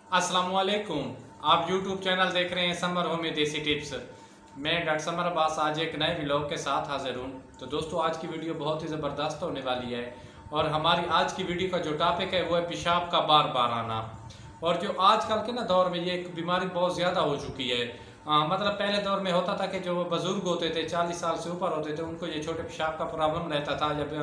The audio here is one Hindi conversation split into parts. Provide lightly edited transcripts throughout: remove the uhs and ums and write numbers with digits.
अस्सलामुअलैकुम। आप YouTube चैनल देख रहे हैं समर होम में देसी टिप्स। मैं डॉक्टर समर अब्बास आज एक नए व्लॉग के साथ हाजिर हूँ। तो दोस्तों आज की वीडियो बहुत ही ज़बरदस्त होने वाली है और हमारी आज की वीडियो का जो टॉपिक है वो है पेशाब का बार बार आना। और जो आजकल के दौर में ये एक बीमारी बहुत ज़्यादा हो चुकी है। मतलब पहले दौर में होता था कि जो बुज़ुर्ग होते थे 40 साल से ऊपर होते थे उनको ये छोटे पेशाब का प्रॉब्लम रहता था जब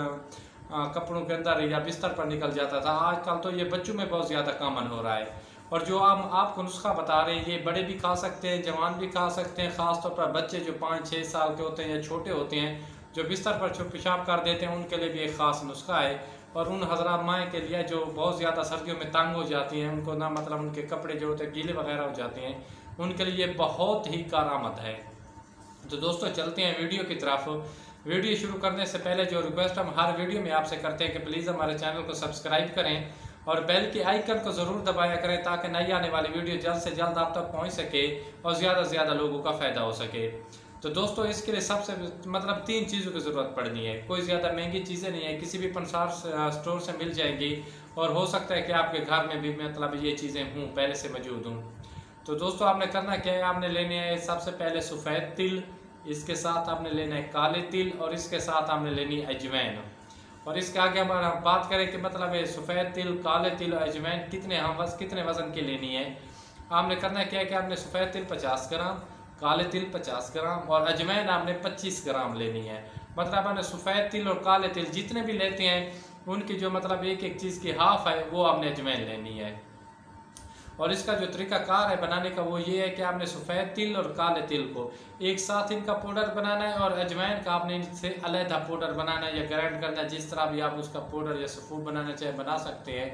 कपड़ों के अंदर या बिस्तर पर निकल जाता था। आजकल तो ये बच्चों में बहुत ज़्यादा कॉमन हो रहा है। और जो हम आपको नुस्खा बता रहे हैं ये बड़े भी खा सकते हैं, जवान भी खा सकते हैं। ख़ासतौर पर बच्चे जो 5-6 साल के होते हैं या छोटे होते हैं जो बिस्तर पर पेशाब कर देते हैं उनके लिए भी एक ख़ास नुस्खा है। और उन हज़रात माएँ के लिए जो बहुत ज़्यादा सर्दियों में तंग हो जाती हैं, उनको ना मतलब उनके कपड़े जो होते हैं गीले वगैरह हो जाते हैं, उनके लिए बहुत ही कारआमद है। तो दोस्तों चलते हैं वीडियो की तरफ। वीडियो शुरू करने से पहले जो रिक्वेस्ट हम हर वीडियो में आपसे करते हैं कि प्लीज़ हमारे चैनल को सब्सक्राइब करें और बेल के आइकन को ज़रूर दबाया करें ताकि नई आने वाली वीडियो जल्द से जल्द आप तक पहुंच सके और ज़्यादा से ज़्यादा लोगों का फ़ायदा हो सके। तो दोस्तों इसके लिए सबसे मतलब 3 चीज़ों की ज़रूरत पड़नी है। कोई ज़्यादा महंगी चीज़ें नहीं है, किसी भी पंसार स्टोर से मिल जाएंगी और हो सकता है कि आपके घर में भी मतलब ये चीज़ें हों, पहले से मौजूद हों। तो दोस्तों आपने करना क्या है, आपने लेने हैं सबसे पहले सफ़ेद तिल, इसके साथ आपने लेना है काले तिल और इसके साथ आपने लेनी है अजवाइन। और इसके आगे हम बात करें कि मतलब है सफ़ेद तिल, काले तिल और अजवाइन कितने वज़न की लेनी है। आपने करना क्या है कि आपने सफ़ेद तिल 50 ग्राम, काले तिल 50 ग्राम और अजवाइन आपने 25 ग्राम लेनी है। मतलब आपने सफ़ेद तिल और काले तिल जितने भी लेते हैं उनकी जो मतलब एक चीज़ की हाफ़ है वो आपने अजवाइन लेनी है। और इसका जो तरीकाकार है बनाने का वो ये है कि आपने सफ़ेद तिल और काले तिल को एक साथ इनका पाउडर बनाना है और अजवाइन का आपने इनसे अलहदा पाउडर बनाना है या ग्राइंड करना है, जिस तरह भी आप उसका पाउडर या सूप बनाना चाहे बना सकते हैं।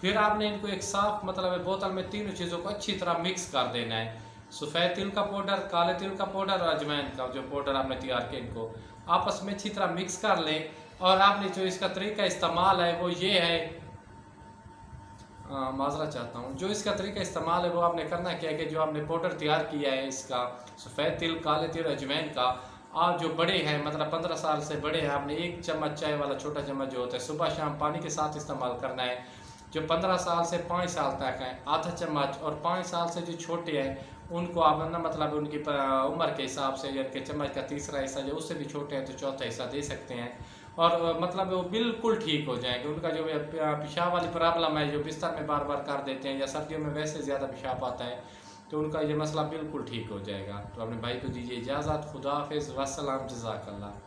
फिर आपने इनको एक साफ मतलब बोतल में तीनों चीज़ों को अच्छी तरह मिक्स कर देना है। सफ़ेद तिल का पाउडर, काले तिल का पाउडर और अजवाइन का जो पाउडर आपने तैयार किया इनको आपस में अच्छी तरह मिक्स कर लें। और आपने जो इसका तरीका इस्तेमाल है वो ये है, माजरा चाहता हूँ, जो इसका तरीका इस्तेमाल है वो आपने करना क्या है कि जो आपने पाउडर तैयार किया है इसका सफ़ेद तिल, काले तिल, अजवाइन का, आप जो बड़े हैं मतलब 15 साल से बड़े हैं आपने 1 चम्मच चाय वाला छोटा चम्मच जो होता है सुबह शाम पानी के साथ इस्तेमाल करना है। जो 15 साल से 5 साल तक हैं आधा चम्मच और 5 साल से जो छोटे हैं उनको आप ना मतलब उनकी उम्र के हिसाब से या के चम्मच का तीसरा हिस्सा, जो उससे भी छोटे हैं तो चौथा हिस्सा दे सकते हैं। और मतलब वो बिल्कुल ठीक हो जाएंगे। उनका जो पेशाब वाली प्रॉब्लम है जो बिस्तर में बार बार कर देते हैं या सर्दियों में वैसे ज़्यादा पेशाब आता है तो उनका ये मसला बिल्कुल ठीक हो जाएगा। तो अपने भाई को दीजिए इजाज़त। खुदा हाफिज़, वस्सलाम, जज़ाकल्लाह।